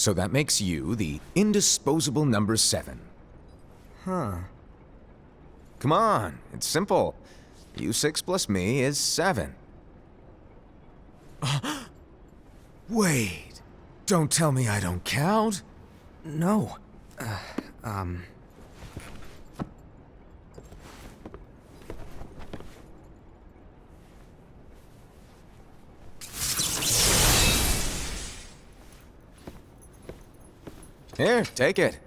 So that makes you the indisposable number 7. Huh. Come on, it's simple. U6 plus me is 7. Wait, don't tell me I don't count? No. Here, take it.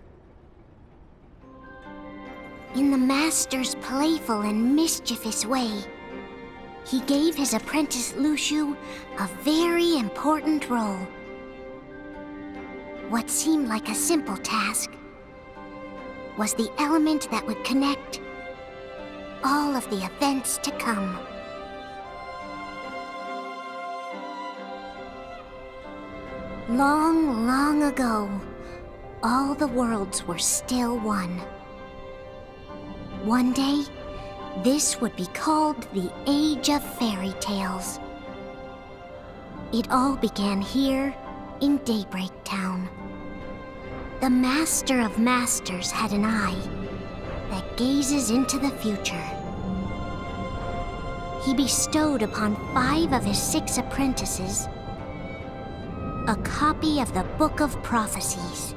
In the Master's playful and mischievous way, he gave his apprentice Luciu a very important role. What seemed like a simple task was the element that would connect all of the events to come. Long, long ago, all the worlds were still one. One day, this would be called the Age of Fairy Tales. It all began here in Daybreak Town. The Master of Masters had an eye that gazes into the future. He bestowed upon 5 of his 6 apprentices a copy of the Book of Prophecies,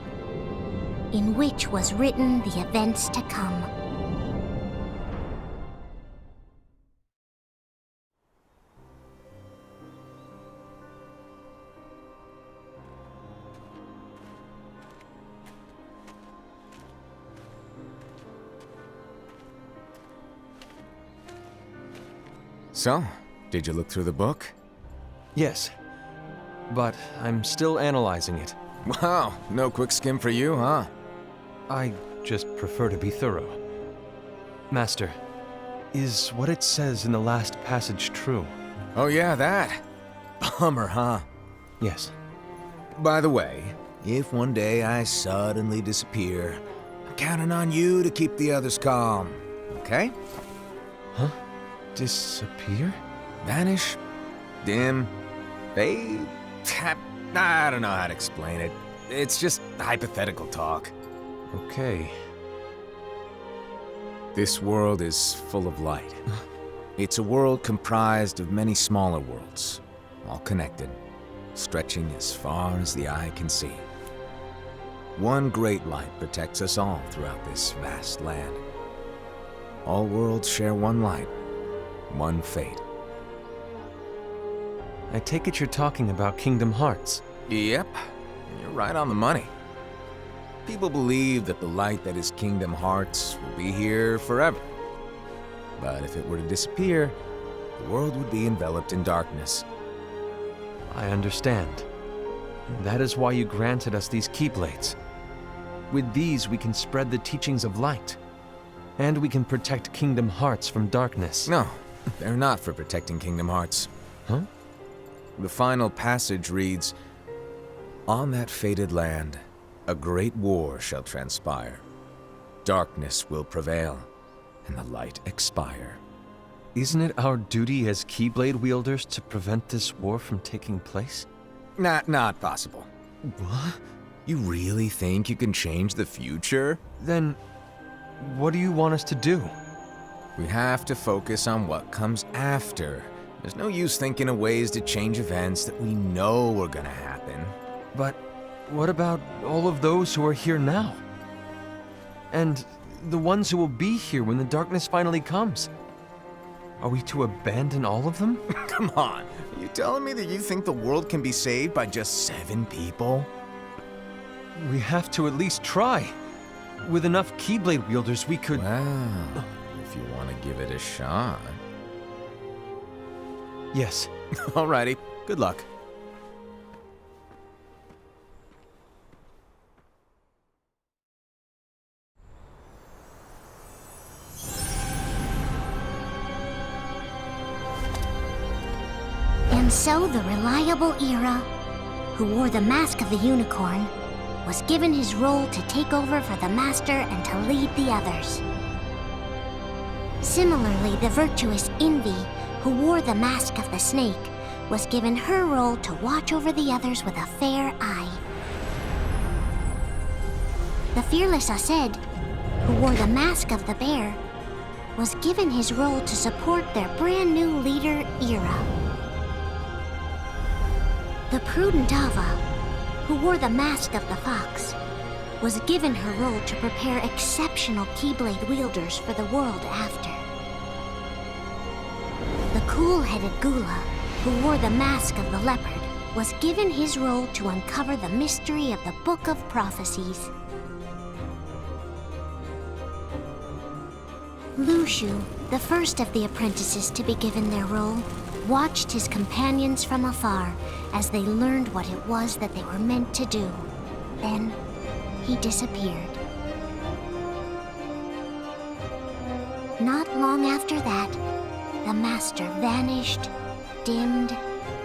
in which was written the events to come. So, did you look through the book? Yes. But I'm still analyzing it. Wow, no quick skim for you, huh? I just prefer to be thorough. Master, is what it says in the last passage true? Oh yeah, that. Bummer, huh? Yes. By the way, if one day I suddenly disappear, I'm counting on you to keep the others calm, okay? Huh? Disappear? Vanish? Dim? Fade? I don't know how to explain it. It's just hypothetical talk. Okay. This world is full of light. It's a world comprised of many smaller worlds, all connected, stretching as far as the eye can see. One great light protects us all throughout this vast land. All worlds share one light, one fate. I take it you're talking about Kingdom Hearts. Yep, you're right on the money. People believe that the light that is Kingdom Hearts will be here forever. But if it were to disappear, the world would be enveloped in darkness. I understand. That is why you granted us these Keyblades. With these, we can spread the teachings of light. And we can protect Kingdom Hearts from darkness. No, they're not for protecting Kingdom Hearts. Huh? The final passage reads, "On that fated land, a great war shall transpire. Darkness will prevail, and the light expire." Isn't it our duty as Keyblade wielders to prevent this war from taking place? Not possible. What? You really think you can change the future? Then, what do you want us to do? We have to focus on what comes after. There's no use thinking of ways to change events that we know are gonna happen. But what about all of those who are here now? And the ones who will be here when the darkness finally comes? Are we to abandon all of them? Come on, are you telling me that you think the world can be saved by just 7 people? We have to at least try. With enough Keyblade wielders, we could... Well, if you want to give it a shot. Yes. Alrighty, good luck. And so the reliable Era, who wore the mask of the unicorn, was given his role to take over for the Master and to lead the others. Similarly, the virtuous Envy, who wore the mask of the snake, was given her role to watch over the others with a fair eye. The fearless Aesed, who wore the mask of the bear, was given his role to support their brand new leader, Ira. The prudent Ava, who wore the mask of the fox, was given her role to prepare exceptional Keyblade wielders for the world after. The cool-headed Gula, who wore the mask of the leopard, was given his role to uncover the mystery of the Book of Prophecies. Lushu, the first of the apprentices to be given their role, watched his companions from afar as they learned what it was that they were meant to do. Then, he disappeared. Not long after that, the master vanished, dimmed,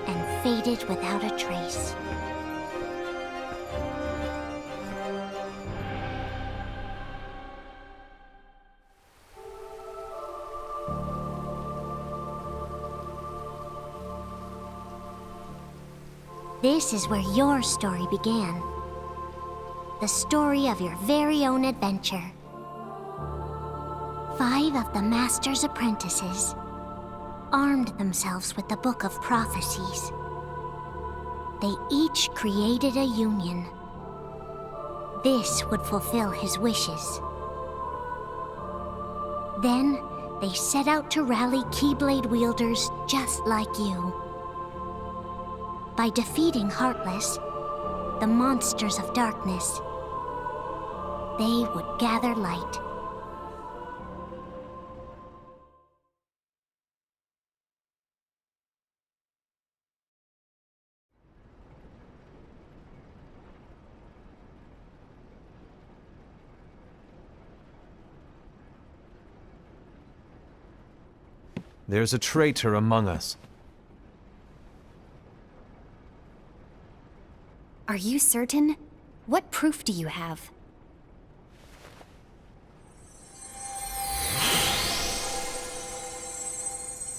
and faded without a trace. This is where your story began. The story of your very own adventure. 5 of the Master's apprentices armed themselves with the Book of Prophecies. They each created a union. This would fulfill his wishes. Then, they set out to rally Keyblade wielders just like you. By defeating Heartless, the monsters of darkness, they would gather light. There's a traitor among us. Are you certain? What proof do you have?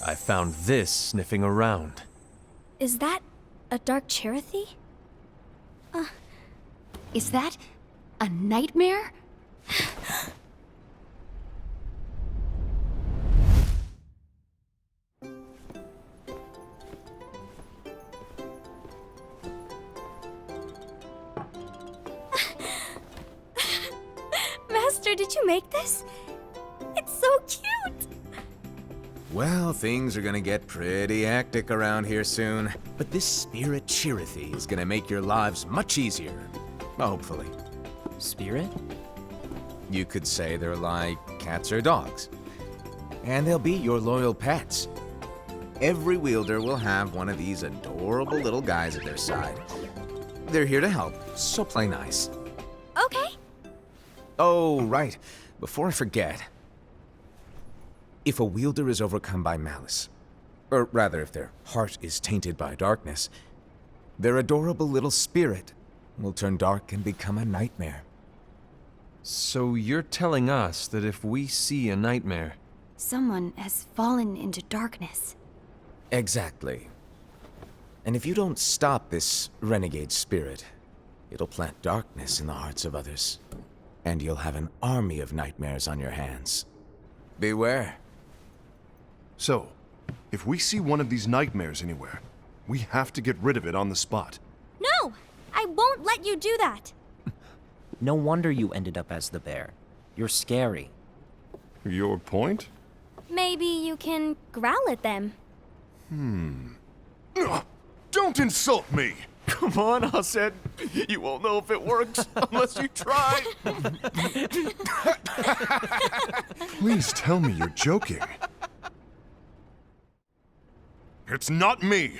I found this sniffing around. Is that a Dark Cherothy? Is that a nightmare? Master, did you make this? It's so cute! Well, things are gonna get pretty hectic around here soon. But this Spirit Cherothy is gonna make your lives much easier. Hopefully. Spirit? You could say they're like cats or dogs. And they'll be your loyal pets. Every wielder will have one of these adorable little guys at their side. They're here to help, so play nice. Okay. Oh, right. Before I forget. If a wielder is overcome by malice, or rather if their heart is tainted by darkness, their adorable little spirit will turn dark and become a nightmare. So you're telling us that if we see a nightmare... Someone has fallen into darkness. Exactly. And if you don't stop this renegade spirit, it'll plant darkness in the hearts of others. And you'll have an army of nightmares on your hands. Beware. So, if we see one of these nightmares anywhere, we have to get rid of it on the spot. No! I won't let you do that! No wonder you ended up as the bear. You're scary. Your point? Maybe you can growl at them. Don't insult me! Come on, Aesed. You won't know if it works unless you try. Please tell me you're joking. It's not me!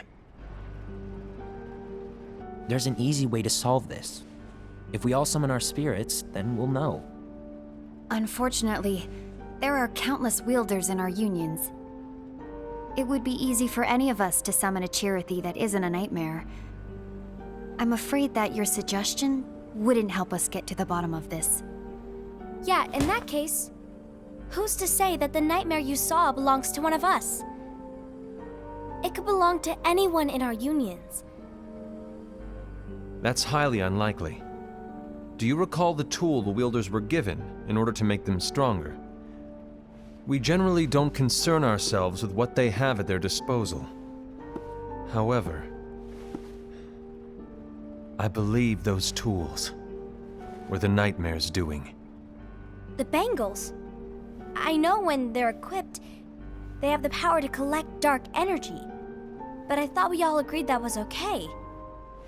There's an easy way to solve this. If we all summon our spirits, then we'll know. Unfortunately, there are countless wielders in our unions. It would be easy for any of us to summon a Cherothy that isn't a nightmare. I'm afraid that your suggestion wouldn't help us get to the bottom of this. Yeah, in that case, who's to say that the nightmare you saw belongs to one of us? It could belong to anyone in our unions. That's highly unlikely. do you recall the tool the wielders were given in order to make them stronger? We generally don't concern ourselves with what they have at their disposal. However, I believe those tools were the Nightmare's doing. The bangles. I know when they're equipped, they have the power to collect dark energy. But I thought we all agreed that was okay.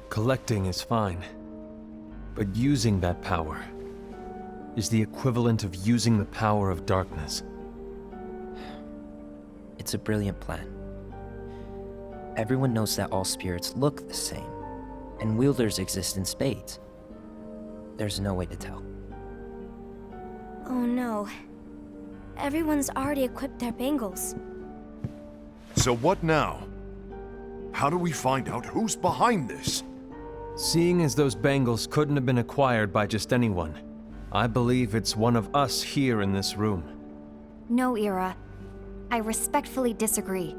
Collecting is fine, but using that power is the equivalent of using the power of darkness. It's a brilliant plan. Everyone knows that all spirits look the same, and wielders exist in spades. There's no way to tell. Oh no. Everyone's already equipped their bangles. So what now? How do we find out who's behind this? Seeing as those bangles couldn't have been acquired by just anyone, I believe it's one of us here in this room. No, Ira. I respectfully disagree.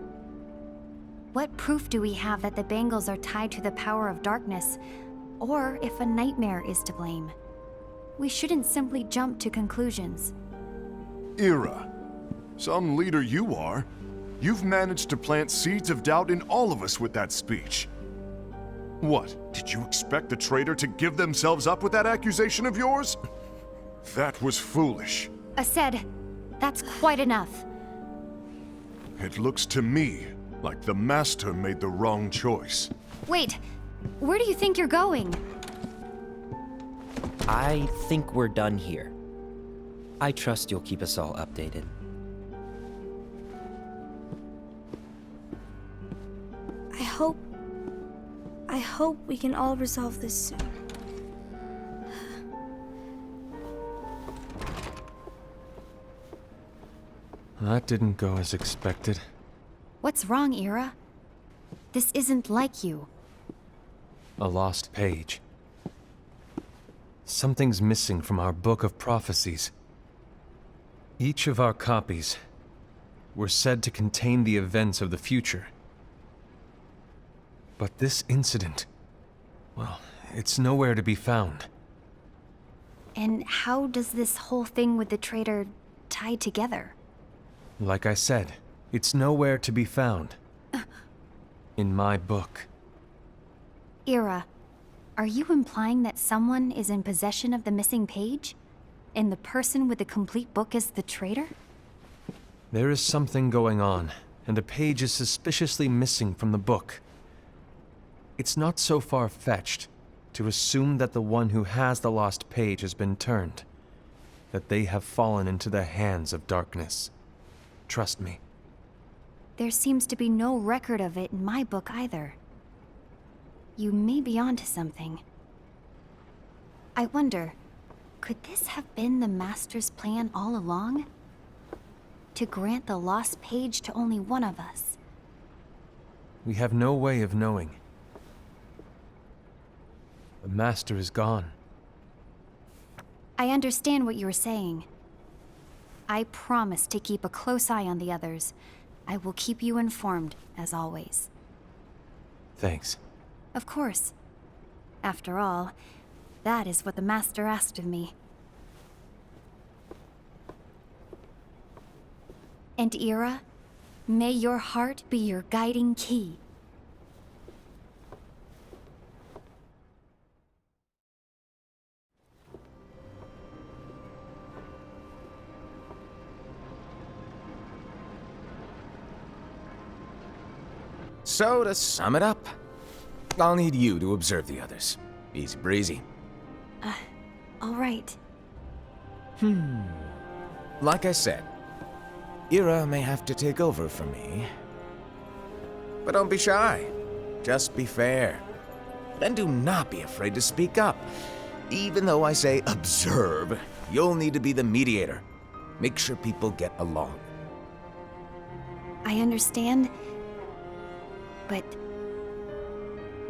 What proof do we have that the bangles are tied to the power of darkness, or if a nightmare is to blame? We shouldn't simply jump to conclusions. Ira, some leader you are. You've managed to plant seeds of doubt in all of us with that speech. What, did you expect the traitor to give themselves up with that accusation of yours? That was foolish. Ased, that's quite enough. It looks to me like the Master made the wrong choice. Wait, where do you think you're going? I think we're done here. I trust you'll keep us all updated. I hope we can all resolve this soon. That didn't go as expected. What's wrong, Ira? This isn't like you. A lost page. Something's missing from our book of prophecies. Each of our copies were said to contain the events of the future. But this incident, well, it's nowhere to be found. And how does this whole thing with the traitor tie together? Like I said, it's nowhere to be found. In my book. Ira, are you implying that someone is in possession of the missing page? And the person with the complete book is the traitor? There is something going on, and a page is suspiciously missing from the book. It's not so far-fetched to assume that the one who has the lost page has been turned, that they have fallen into the hands of darkness. Trust me. There seems to be no record of it in my book either. You may be onto something. I wonder, could this have been the Master's plan all along? To grant the lost page to only one of us? We have no way of knowing. The Master is gone. I understand what you're saying. I promise to keep a close eye on the others. I will keep you informed, as always. Thanks. Of course. After all, that is what the Master asked of me. And Ira, may your heart be your guiding key. So, to sum it up, I'll need you to observe the others. Easy breezy. All right. Like I said, Ira may have to take over for me. But don't be shy. Just be fair. And do not be afraid to speak up. Even though I say observe, you'll need to be the mediator. Make sure people get along. I understand. But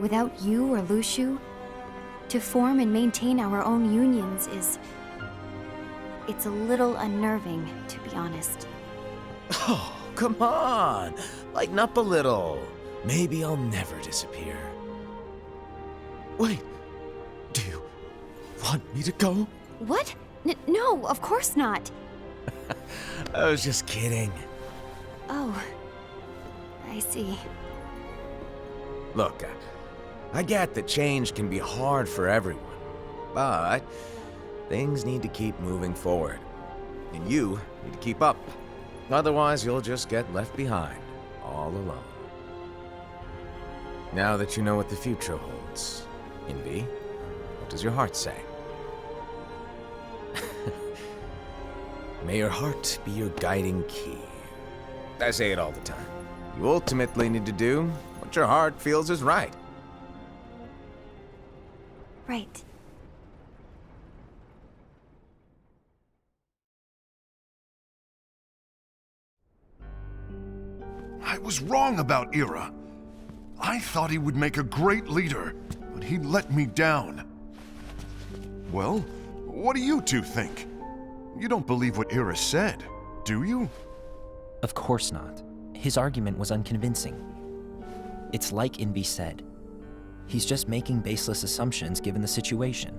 without you or Luciu, to form and maintain our own unions it's a little unnerving, to be honest. Oh, come on. Lighten up a little. Maybe I'll never disappear. Wait. Do you want me to go? What? No, of course not. I was just kidding. Oh, I see. Look, I get that change can be hard for everyone, but things need to keep moving forward. And you need to keep up. Otherwise, you'll just get left behind, all alone. Now that you know what the future holds, Envy, what does your heart say? May your heart be your guiding key. I say it all the time. You ultimately need to do what your heart feels is right. Right. I was wrong about Ira. I thought he would make a great leader, but he let me down. Well, what do you two think? You don't believe what Ira said, do you? Of course not. His argument was unconvincing. It's like Invi said. He's just making baseless assumptions given the situation.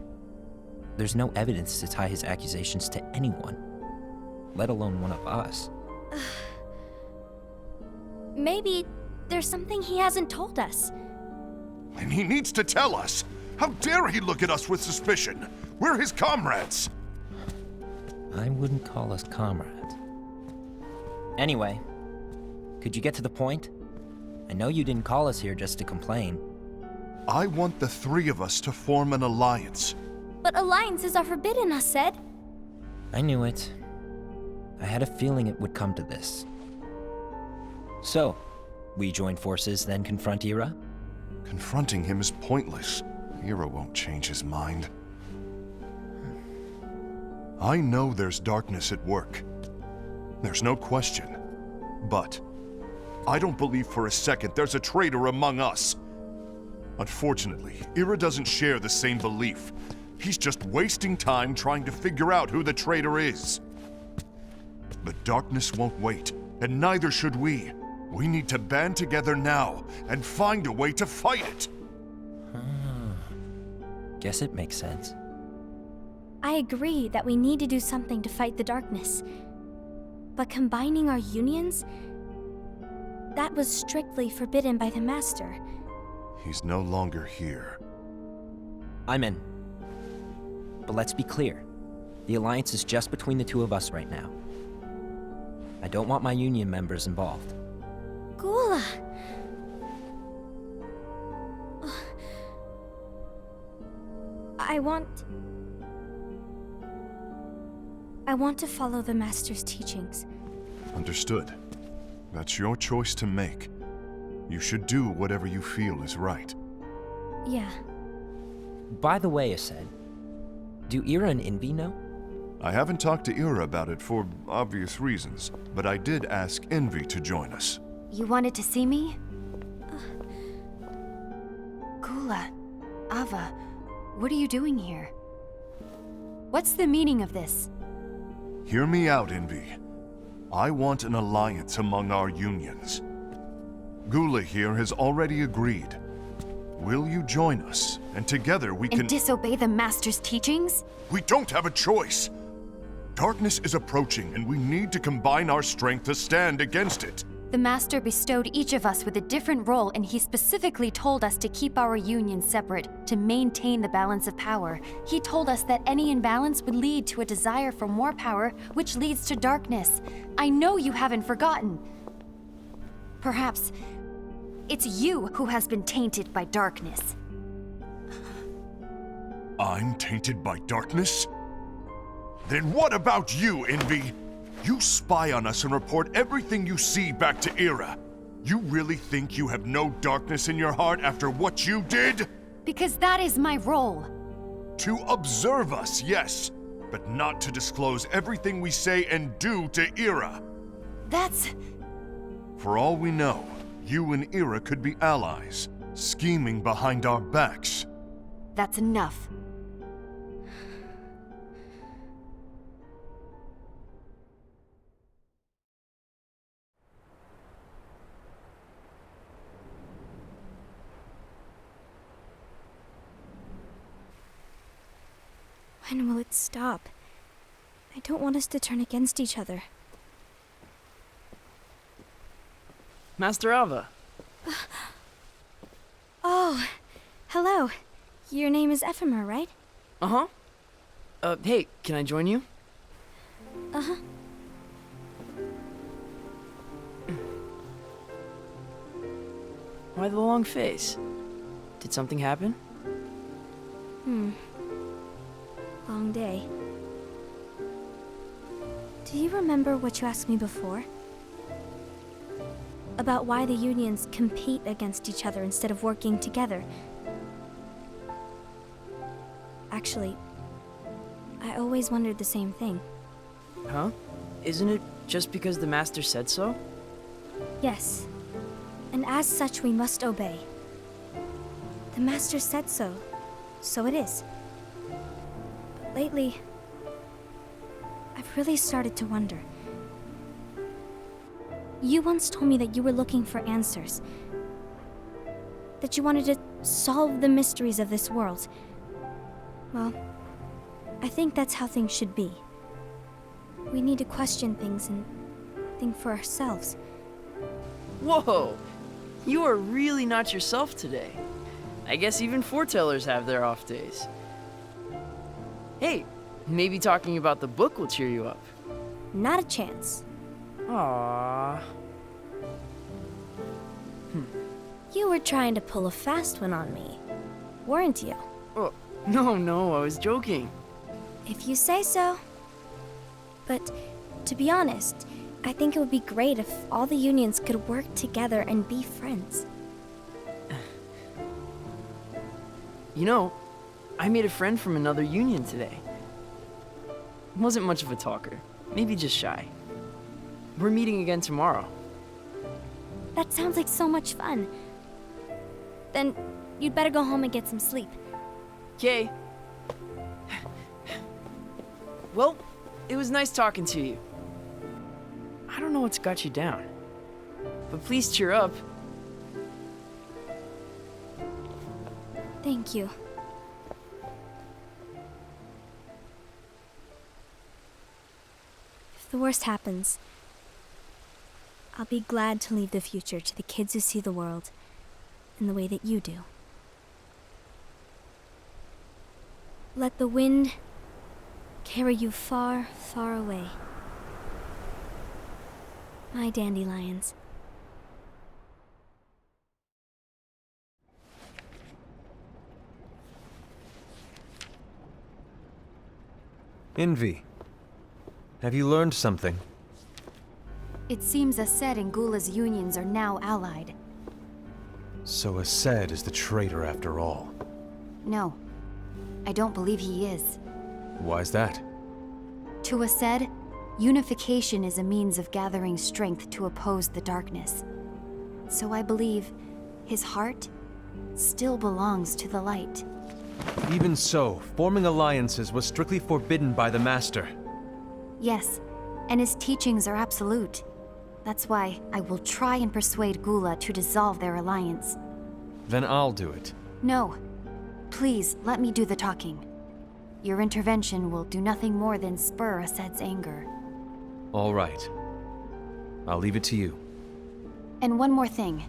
There's no evidence to tie his accusations to anyone, let alone one of us. Maybe there's something he hasn't told us. And he needs to tell us. How dare he look at us with suspicion? We're his comrades. I wouldn't call us comrades. Anyway, could you get to the point? I know you didn't call us here just to complain. I want the three of us to form an alliance. But alliances are forbidden, us said. I knew it. I had a feeling it would come to this. So, we join forces, then confront Ira? Confronting him is pointless. Ira won't change his mind. I know there's darkness at work. There's no question. But I don't believe for a second there's a traitor among us. Unfortunately, Ira doesn't share the same belief. He's just wasting time trying to figure out who the traitor is. But darkness won't wait, and neither should we. We need to band together now and find a way to fight it. Guess it makes sense. I agree that we need to do something to fight the darkness. But combining our unions? That was strictly forbidden by the Master. He's no longer here. I'm in. But let's be clear. The alliance is just between the two of us right now. I don't want my union members involved. Gula! I want to follow the Master's teachings. Understood. That's your choice to make. You should do whatever you feel is right. Yeah. By the way, Ased, do Ira and Invi know? I haven't talked to Ira about it for obvious reasons, but I did ask Envy to join us. You wanted to see me? Gula, Ava, what are you doing here? What's the meaning of this? Hear me out, Envy. I want an alliance among our unions. Gula here has already agreed. Will you join us? And together we can— And disobey the Master's teachings? We don't have a choice! Darkness is approaching, and we need to combine our strength to stand against it. The Master bestowed each of us with a different role, and he specifically told us to keep our union separate, to maintain the balance of power. He told us that any imbalance would lead to a desire for more power, which leads to darkness. I know you haven't forgotten. Perhaps it's you who has been tainted by darkness. I'm tainted by darkness? Then what about you, Envy? You spy on us and report everything you see back to Ira. You really think you have no darkness in your heart after what you did? Because that is my role. To observe us, yes, but not to disclose everything we say and do to Ira. That's... For all we know, you and Ira could be allies, scheming behind our backs. that's enough. When will it stop? I don't want us to turn against each other. Master Alva. Oh, hello. Your name is Ephemer, right? Uh-huh. Hey, can I join you? Uh-huh. Why the long face? Did something happen? Long day. Do you remember what you asked me before? About why the unions compete against each other instead of working together. Actually, I always wondered the same thing. Huh? Isn't it just because the Master said so? Yes, and as such we must obey. The Master said so, so it is. But lately, I've really started to wonder. You once told me that you were looking for answers. That you wanted to solve the mysteries of this world. Well, I think that's how things should be. We need to question things and think for ourselves. Whoa! You are really not yourself today. I guess even foretellers have their off days. Hey, maybe talking about the book will cheer you up. Not a chance. Aww. You were trying to pull a fast one on me, weren't you? Oh, no, I was joking. If you say so. But to be honest, I think it would be great if all the unions could work together and be friends. You know, I made a friend from another union today. Wasn't much of a talker, maybe just shy. We're meeting again tomorrow. That sounds like so much fun. Then you'd better go home and get some sleep. Okay. Well, it was nice talking to you. I don't know what's got you down, but please cheer up. Thank you. If the worst happens, I'll be glad to leave the future to the kids who see the world in the way that you do. Let the wind carry you far, far away. My dandelions. Envy. Have you learned something? It seems Ased and Gula's unions are now allied. So Ased is the traitor after all. No, I don't believe he is. Why's that? To Ased, unification is a means of gathering strength to oppose the darkness. So I believe his heart still belongs to the light. Even so, forming alliances was strictly forbidden by the Master. Yes, and his teachings are absolute. That's why I will try and persuade Gula to dissolve their alliance. Then I'll do it. No. Please, let me do the talking. Your intervention will do nothing more than spur Ased's anger. All right. I'll leave it to you. And one more thing.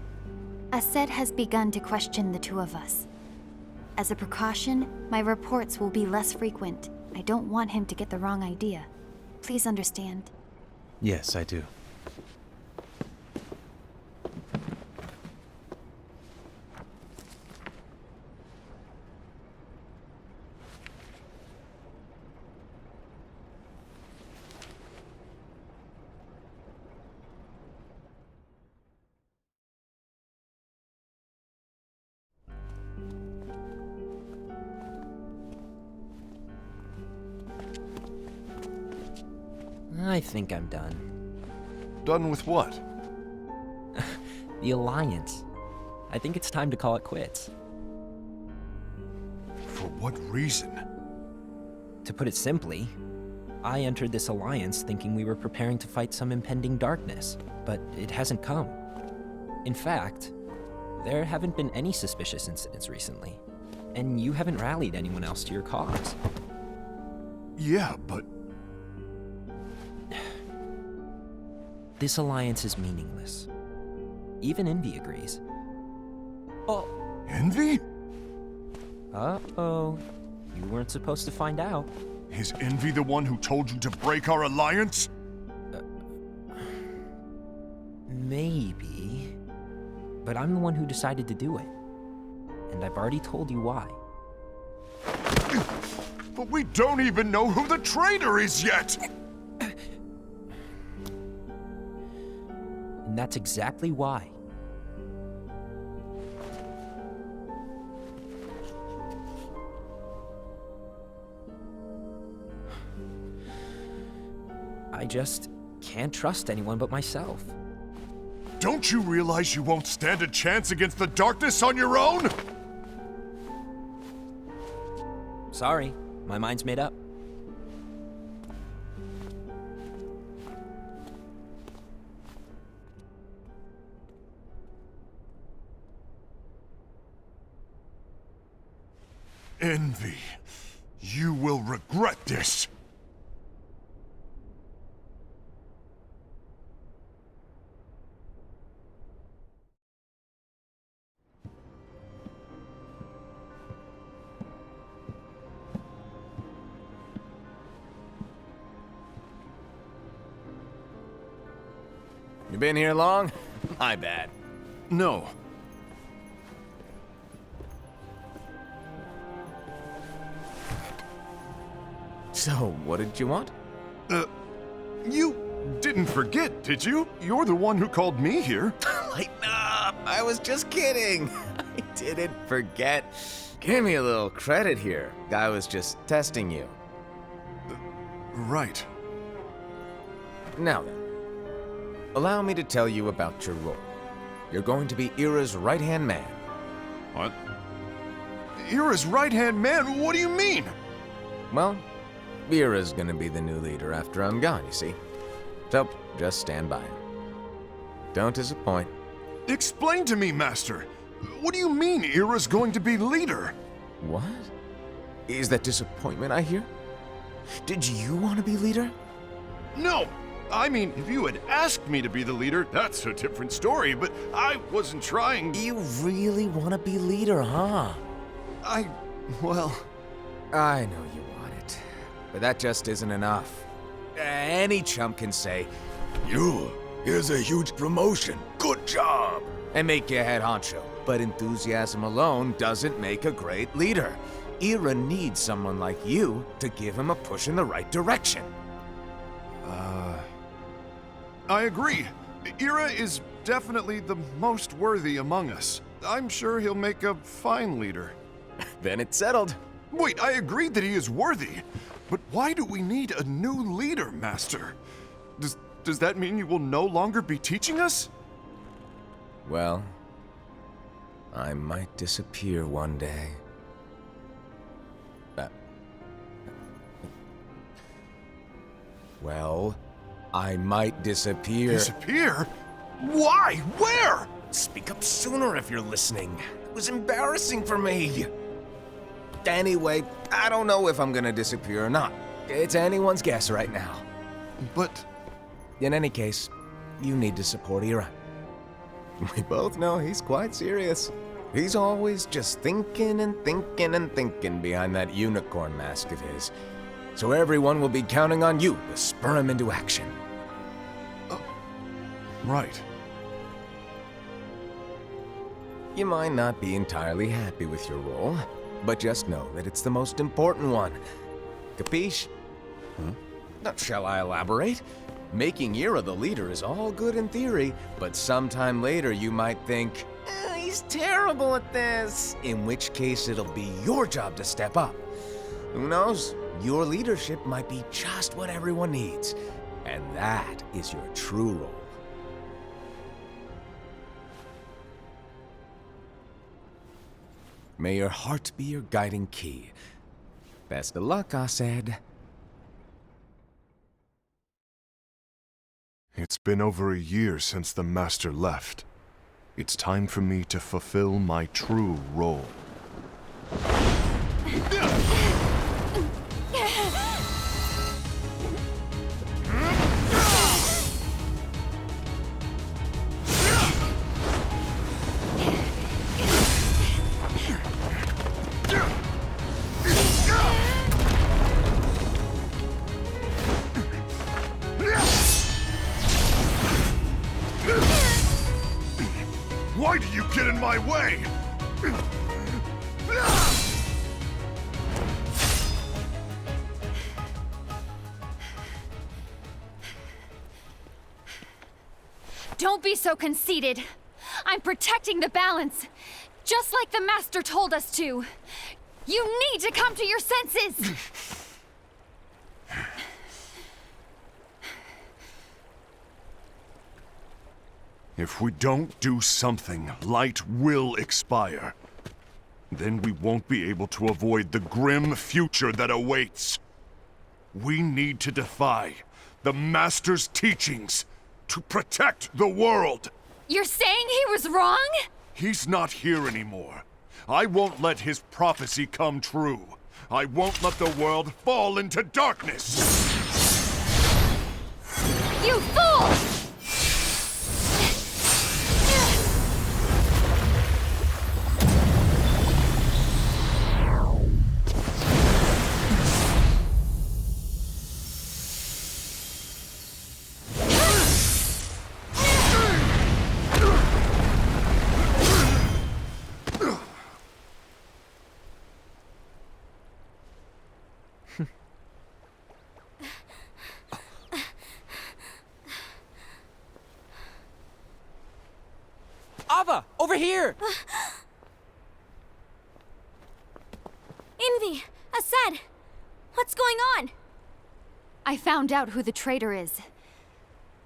Ased has begun to question the two of us. As a precaution, my reports will be less frequent. I don't want him to get the wrong idea. Please understand. Yes, I do. I think I'm done. Done with what? The Alliance. I think it's time to call it quits. For what reason? To put it simply, I entered this alliance thinking we were preparing to fight some impending darkness, but it hasn't come. In fact, there haven't been any suspicious incidents recently, and you haven't rallied anyone else to your cause. Yeah, but This alliance is meaningless. Even Envy agrees. Oh. Envy? Uh-oh. You weren't supposed to find out. Is Envy the one who told you to break our alliance? Maybe. But I'm the one who decided to do it. And I've already told you why. But we don't even know who the traitor is yet! And that's exactly why. I just can't trust anyone but myself. Don't you realize you won't stand a chance against the darkness on your own? Sorry, my mind's made up. Envy, you will regret this. You been here long? My bad. No. So, what did you want? You didn't forget, did you? You're the one who called me here. Lighten up! I was just kidding. I didn't forget. Give me a little credit here. I was just testing you. Right. Now then, allow me to tell you about your role. You're going to be Ira's right-hand man. What? Ira's right-hand man? What do you mean? Well, Ira's gonna be the new leader after I'm gone, you see. So, just stand by. Don't disappoint. Explain to me, Master. What do you mean Ira's going to be leader? What? Is that disappointment I hear? Did you want to be leader? No! I mean, if you had asked me to be the leader, that's a different story, but I wasn't trying. You really want to be leader, huh? Well... I know you want it, but that just isn't enough. Any chump can say, here's a huge promotion, good job, and make you head honcho. But enthusiasm alone doesn't make a great leader. Ira needs someone like you to give him a push in the right direction. I agree. Ira is definitely the most worthy among us. I'm sure he'll make a fine leader. Then it's settled. Wait, I agreed that he is worthy. But why do we need a new leader, Master? Does that mean you will no longer be teaching us? Well, I might disappear one day. Well, I might disappear. Disappear? Why? Where? Speak up sooner if you're listening. It was embarrassing for me. Anyway, I don't know if I'm gonna disappear or not. It's anyone's guess right now. But... In any case, you need to support Ira. We both know he's quite serious. He's always just thinking and thinking and thinking behind that unicorn mask of his. So everyone will be counting on you to spur him into action. Right. You might not be entirely happy with your role, but just know that it's the most important one. Capiche? Shall I elaborate? Making Ira the leader is all good in theory, but sometime later you might think, he's terrible at this. In which case it'll be your job to step up. Who knows? Your leadership might be just what everyone needs. And that is your true role. May your heart be your guiding key. Best of luck, Ased. It's been over a year since the Master left. It's time for me to fulfill my true role. Why do you get in my way? Don't be so conceited. I'm protecting the balance, just like the Master told us to. You need to come to your senses! If we don't do something, light will expire. Then we won't be able to avoid the grim future that awaits. We need to defy the Master's teachings to protect the world. You're saying he was wrong? He's not here anymore. I won't let his prophecy come true. I won't let the world fall into darkness. You fool! Ava, over here! Envy! Assad! What's going on? I found out who the traitor is.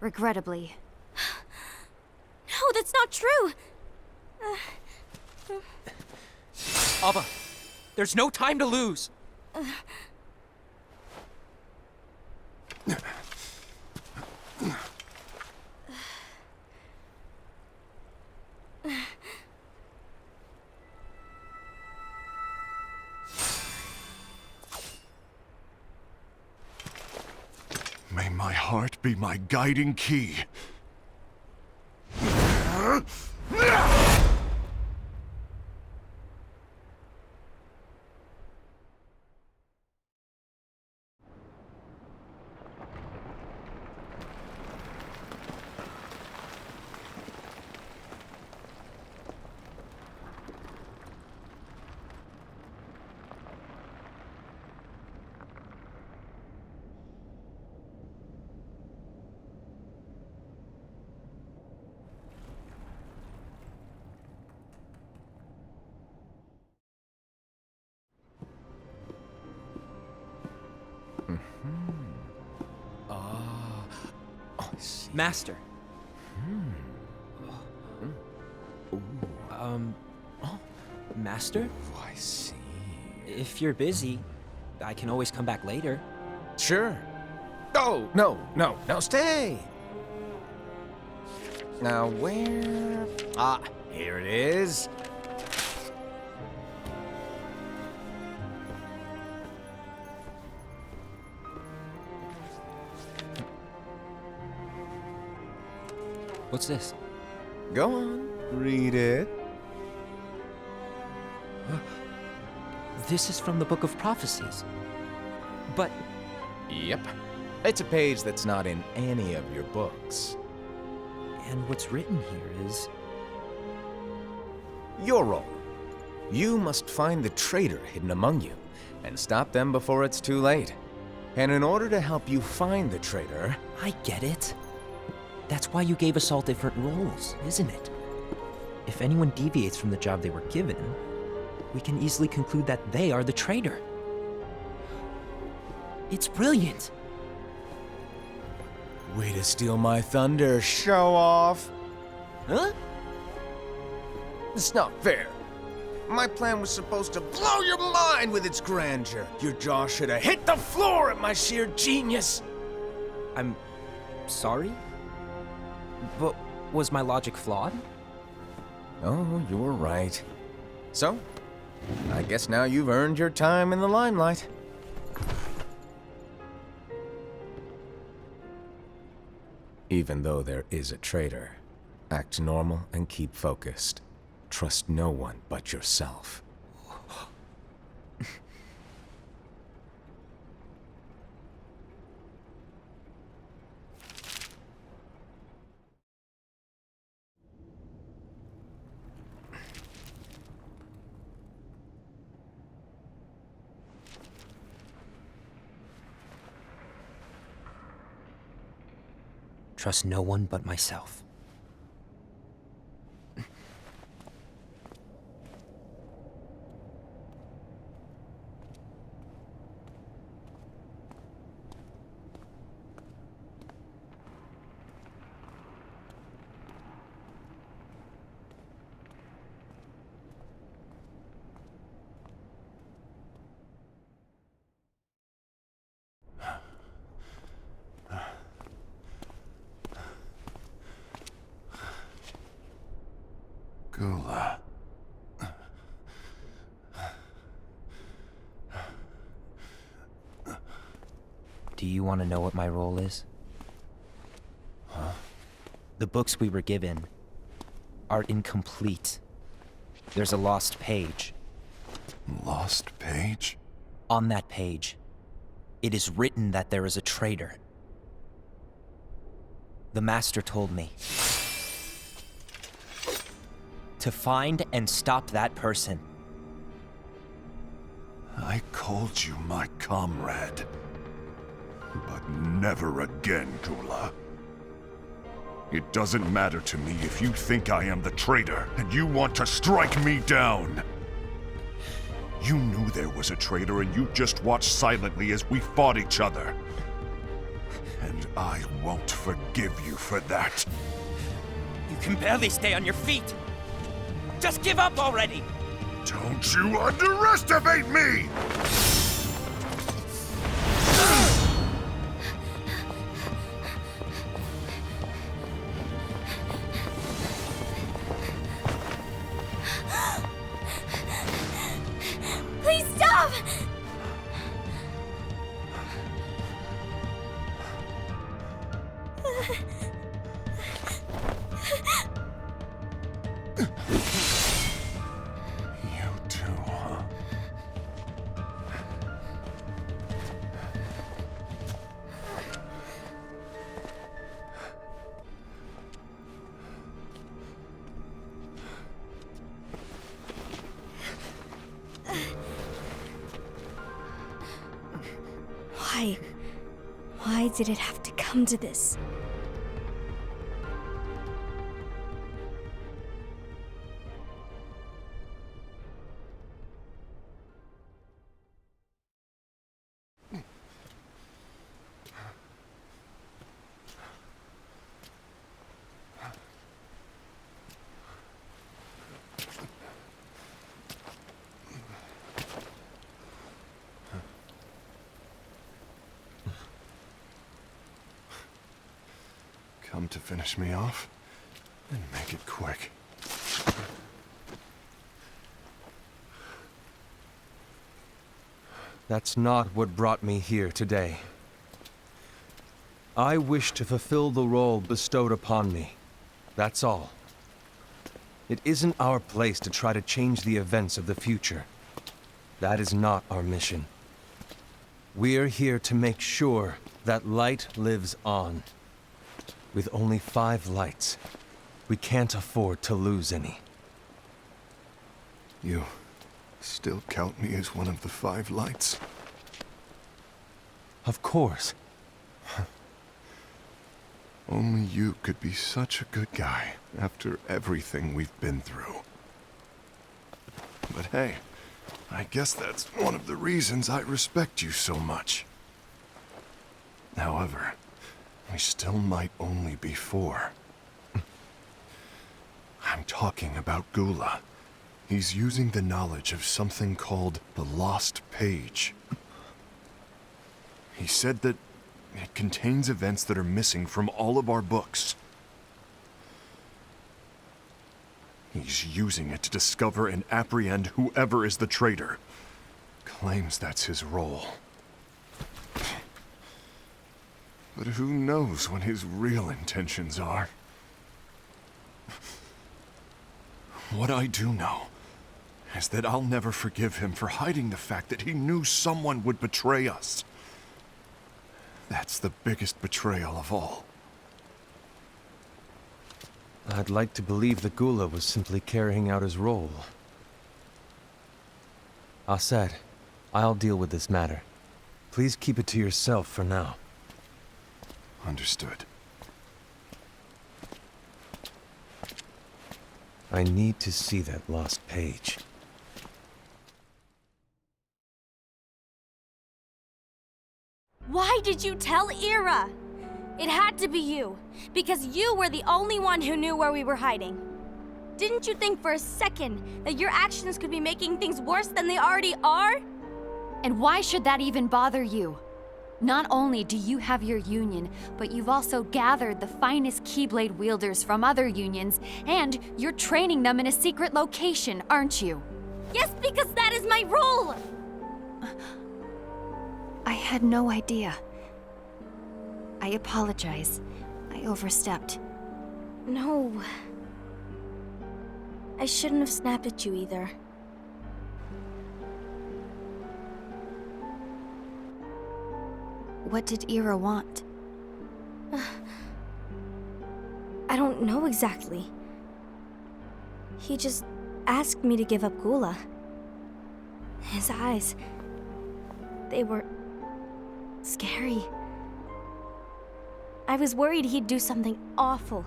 Regrettably. No, that's not true! Ava, there's no time to lose. May my heart be my guiding key. Master. Master? Oh, I see. If you're busy, I can always come back later. Sure. Oh, no, stay! Now, where... Ah, here it is. What's this? Go on, read it. This is from the Book of Prophecies. But Yep. It's a page that's not in any of your books. and what's written here is Your role. You must find the traitor hidden among you, and stop them before it's too late. And in order to help you find the traitor... I get it. That's why you gave us all different roles, isn't it? If anyone deviates from the job they were given, we can easily conclude that they are the traitor. It's brilliant. Way to steal my thunder, show off! Huh? It's not fair. My plan was supposed to blow your mind with its grandeur. Your jaw should have hit the floor at my sheer genius. I'm sorry? But was my logic flawed? Oh, you were right. So, I guess now you've earned your time in the limelight. Even though there is a traitor, act normal and keep focused. Trust no one but yourself. Trust no one but myself. Gula. Do you want to know what my role is? The books we were given are incomplete. There's a lost page. Lost page? On that page, it is written that there is a traitor. The Master told me to find and stop that person. I called you my comrade. But never again, Gula. It doesn't matter to me if you think I am the traitor and you want to strike me down. You knew there was a traitor and you just watched silently as we fought each other. And I won't forgive you for that. You can barely stay on your feet. Just give up already! Don't you underestimate me! Please stop! You too, huh? Why? Why did it have to come to this? Come to finish me off? Then make it quick. That's not what brought me here today. I wish to fulfill the role bestowed upon me. That's all. It isn't our place to try to change the events of the future. That is not our mission. We're here to make sure that light lives on. With only 5 lights, we can't afford to lose any. You still count me as one of the 5 lights? Of course. Only you could be such a good guy after everything we've been through. But hey, I guess that's one of the reasons I respect you so much. However, we still might only be 4. I'm talking about Gula. He's using the knowledge of something called the Lost Page. He said that it contains events that are missing from all of our books. He's using it to discover and apprehend whoever is the traitor. Claims that's his role. But who knows what his real intentions are? What I do know is that I'll never forgive him for hiding the fact that he knew someone would betray us. That's the biggest betrayal of all. I'd like to believe that Gula was simply carrying out his role. Aset, I'll deal with this matter. Please keep it to yourself for now. Understood. I need to see that lost page. Why did you tell Ira? It had to be you, because you were the only one who knew where we were hiding. Didn't you think for a second that your actions could be making things worse than they already are? And why should that even bother you? Not only do you have your union, but you've also gathered the finest Keyblade wielders from other unions, and you're training them in a secret location, aren't you? Yes, because that is my role! I had no idea. I apologize. I overstepped. No. I shouldn't have snapped at you either. What did Ira want? I don't know exactly. He just asked me to give up Gula. His eyes, they were scary. I was worried he'd do something awful.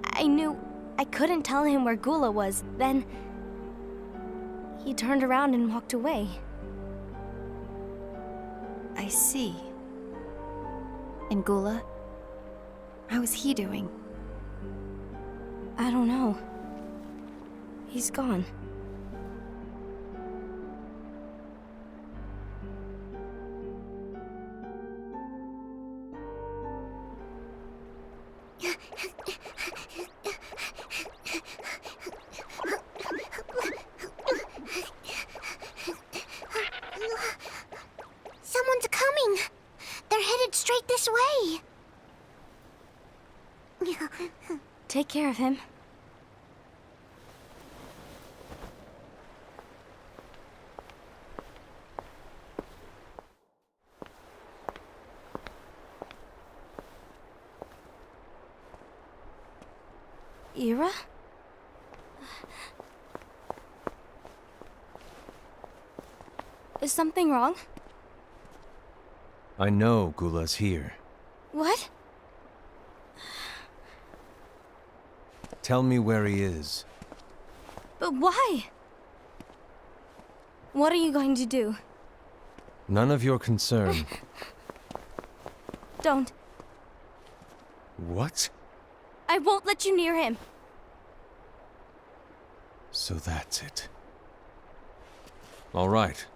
I knew I couldn't tell him where Gula was. Then he turned around and walked away. I see. And Gula? How is he doing? I don't know. He's gone. Someone's coming. They're headed straight this way. Take care of him. Ira? Is something wrong? I know Gula's here. What? Tell me where he is. But why? What are you going to do? None of your concern. Don't. What? I won't let you near him. So that's it. All right.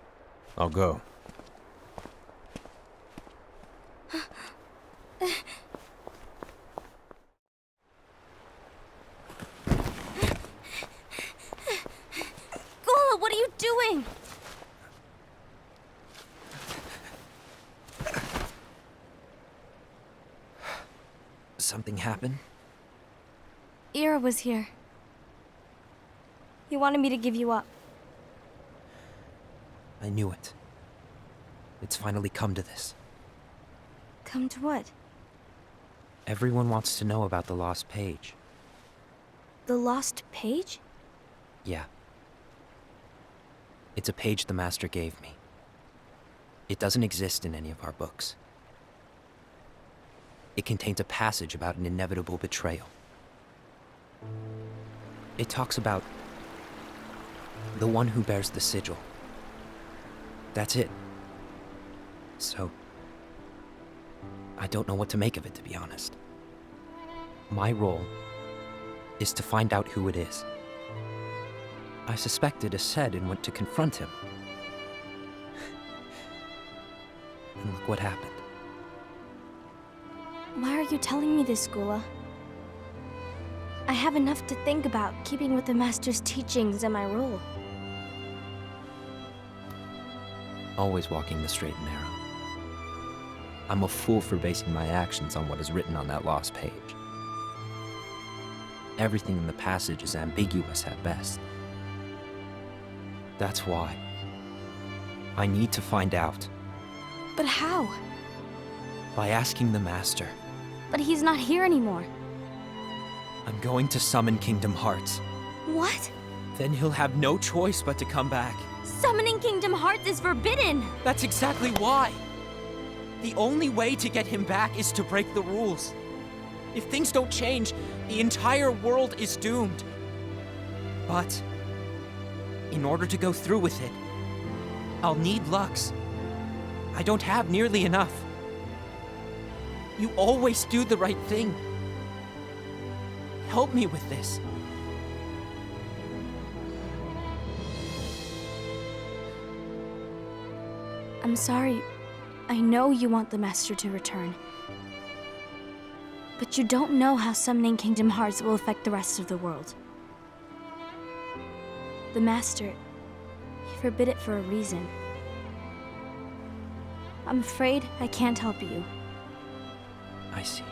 I'll go. Gula, what are you doing? Something happened? Ira was here. He wanted me to give you up. I knew it. It's finally come to this. Come to what? Everyone wants to know about the lost page. The lost page? Yeah. It's a page the Master gave me. It doesn't exist in any of our books. It contains a passage about an inevitable betrayal. It talks about the one who bears the sigil. That's it. So, I don't know what to make of it, to be honest. My role is to find out who it is. I suspected Ased and went to confront him. And look what happened. Why are you telling me this, Gula? I have enough to think about, keeping with the Master's teachings and my role. Always walking the straight and narrow. I'm a fool for basing my actions on what is written on that lost page. Everything in the passage is ambiguous at best. That's why I need to find out. But how? By asking the Master. But he's not here anymore. I'm going to summon Kingdom Hearts. What? Then he'll have no choice but to come back. Summoning Kingdom Hearts is forbidden! That's exactly why! The only way to get him back is to break the rules. If things don't change, the entire world is doomed. But in order to go through with it, I'll need Lux. I don't have nearly enough. You always do the right thing. Help me with this. I'm sorry. I know you want the Master to return. But you don't know how summoning Kingdom Hearts will affect the rest of the world. The Master, he forbid it for a reason. I'm afraid I can't help you. I see.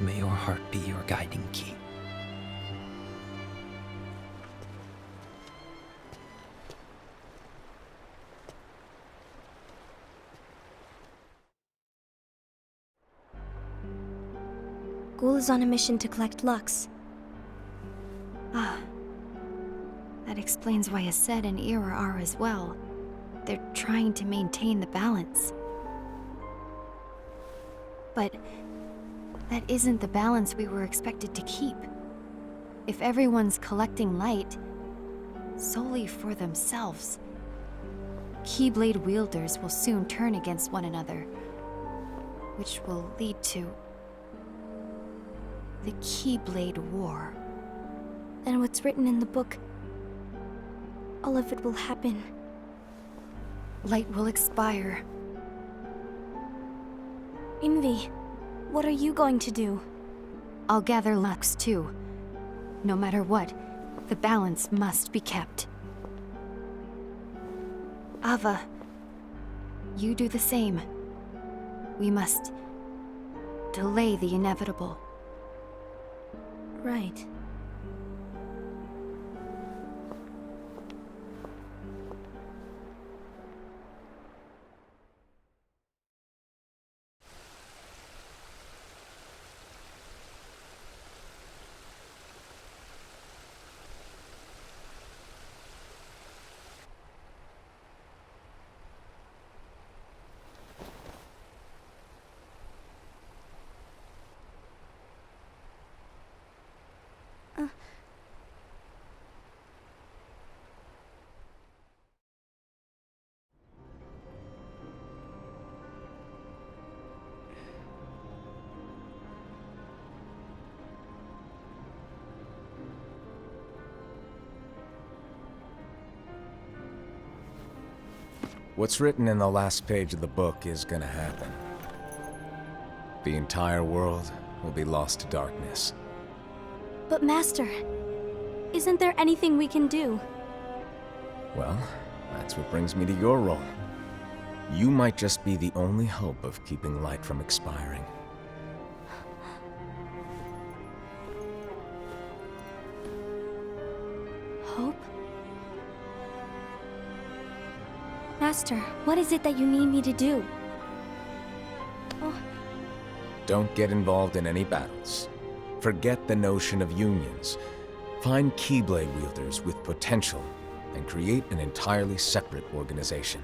May your heart be your guiding key. Ghoul is on a mission to collect Lux. That explains why Aced and Ira are as well. They're trying to maintain the balance. But that isn't the balance we were expected to keep. If everyone's collecting light solely for themselves, Keyblade wielders will soon turn against one another, which will lead to the Keyblade War. Then what's written in the book, all of it will happen. Light will expire. Envy, what are you going to do? I'll gather Lux too. No matter what, the balance must be kept. Ava, you do the same. We must delay the inevitable. Right. What's written in the last page of the book is gonna happen. The entire world will be lost to darkness. But Master, isn't there anything we can do? Well, that's what brings me to your role. You might just be the only hope of keeping light from expiring. Hope? Master, what is it that you need me to do? Oh, Don't get involved in any battles. Forget the notion of unions. Find Keyblade wielders with potential and create an entirely separate organization.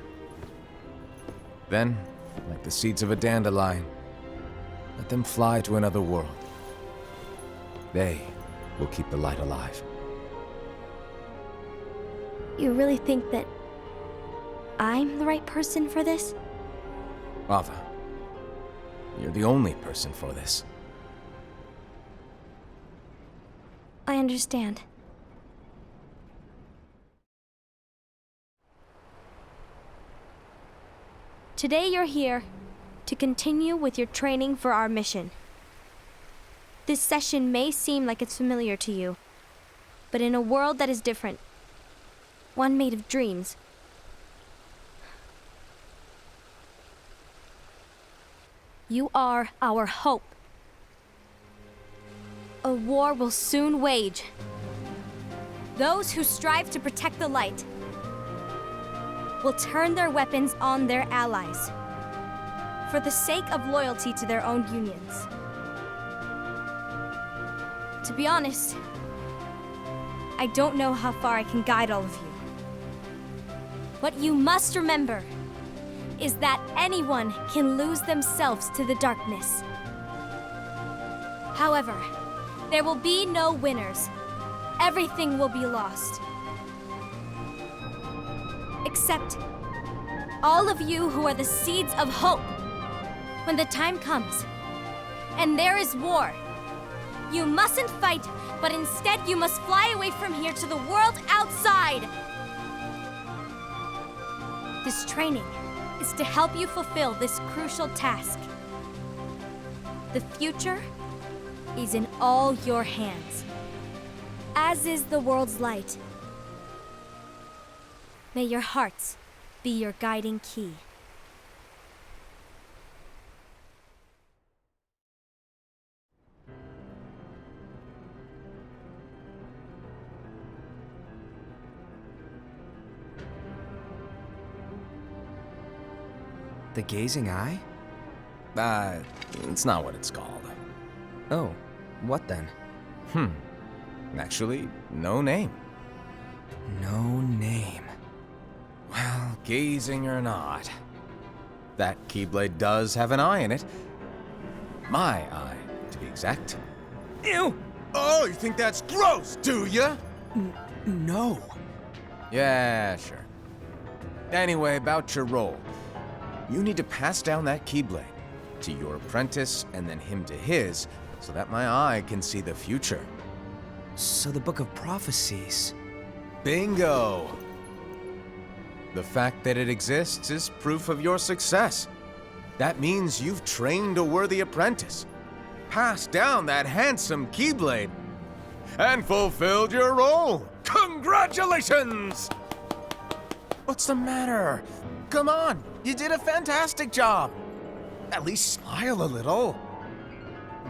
Then, like the seeds of a dandelion, let them fly to another world. They will keep the light alive. you really think that I'm the right person for this? Ava, you're the only person for this. I understand. Today you're here to continue with your training for our mission. This session may seem like it's familiar to you, but in a world that is different, one made of dreams, you are our hope. A war will soon wage. Those who strive to protect the light will turn their weapons on their allies for the sake of loyalty to their own unions. To be honest, I don't know how far I can guide all of you. What you must remember is that anyone can lose themselves to the darkness. However, there will be no winners. Everything will be lost. Except all of you who are the seeds of hope. When the time comes, and there is war, you mustn't fight, but instead you must fly away from here to the world outside. This training is to help you fulfill this crucial task. The future is in all your hands, as is the world's light. May your hearts be your guiding key. The gazing eye? It's not what it's called. Oh, what then? Actually, no name. No name. Well, gazing or not, that Keyblade does have an eye in it. My eye, to be exact. Ew! Oh, you think that's gross, do ya? No. Yeah, sure. Anyway, about your role. You need to pass down that Keyblade to your apprentice and then him to his, so that my eye can see the future. So the Book of Prophecies. Bingo! The fact that it exists is proof of your success. That means you've trained a worthy apprentice, passed down that handsome Keyblade, and fulfilled your role. Congratulations! What's the matter? Come on, you did a fantastic job. At least smile a little.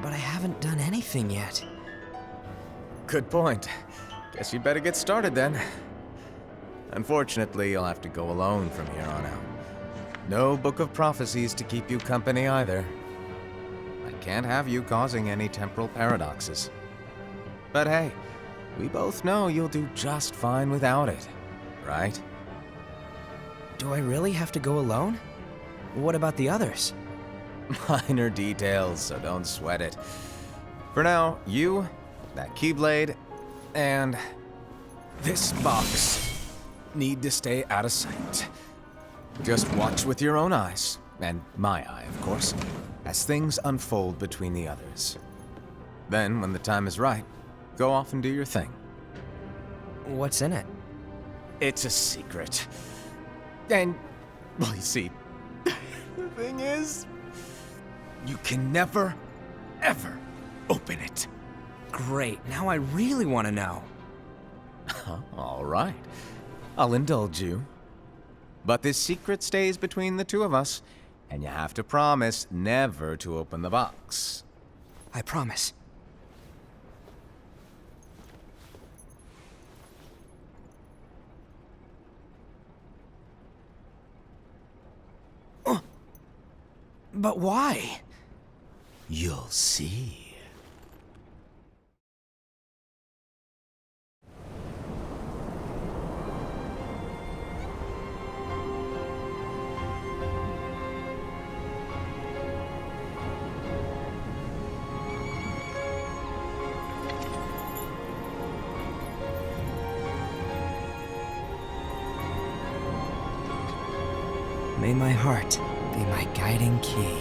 But I haven't done anything yet. Good point. Guess you'd better get started then. Unfortunately, you'll have to go alone from here on out. No Book of Prophecies to keep you company either. I can't have you causing any temporal paradoxes. But hey, we both know you'll do just fine without it, right? Do I really have to go alone? What about the others? Minor details, so don't sweat it. For now, you, that Keyblade, and this box need to stay out of sight. Just watch with your own eyes, and my eye, of course, as things unfold between the others. Then, when the time is right, go off and do your thing. What's in it? It's a secret. And, well, you see, the thing is, you can never, ever open it. Great, now I really want to know. All right. I'll indulge you. But this secret stays between the two of us, and you have to promise never to open the box. I promise. But why? You'll see. May my heart be my guiding key.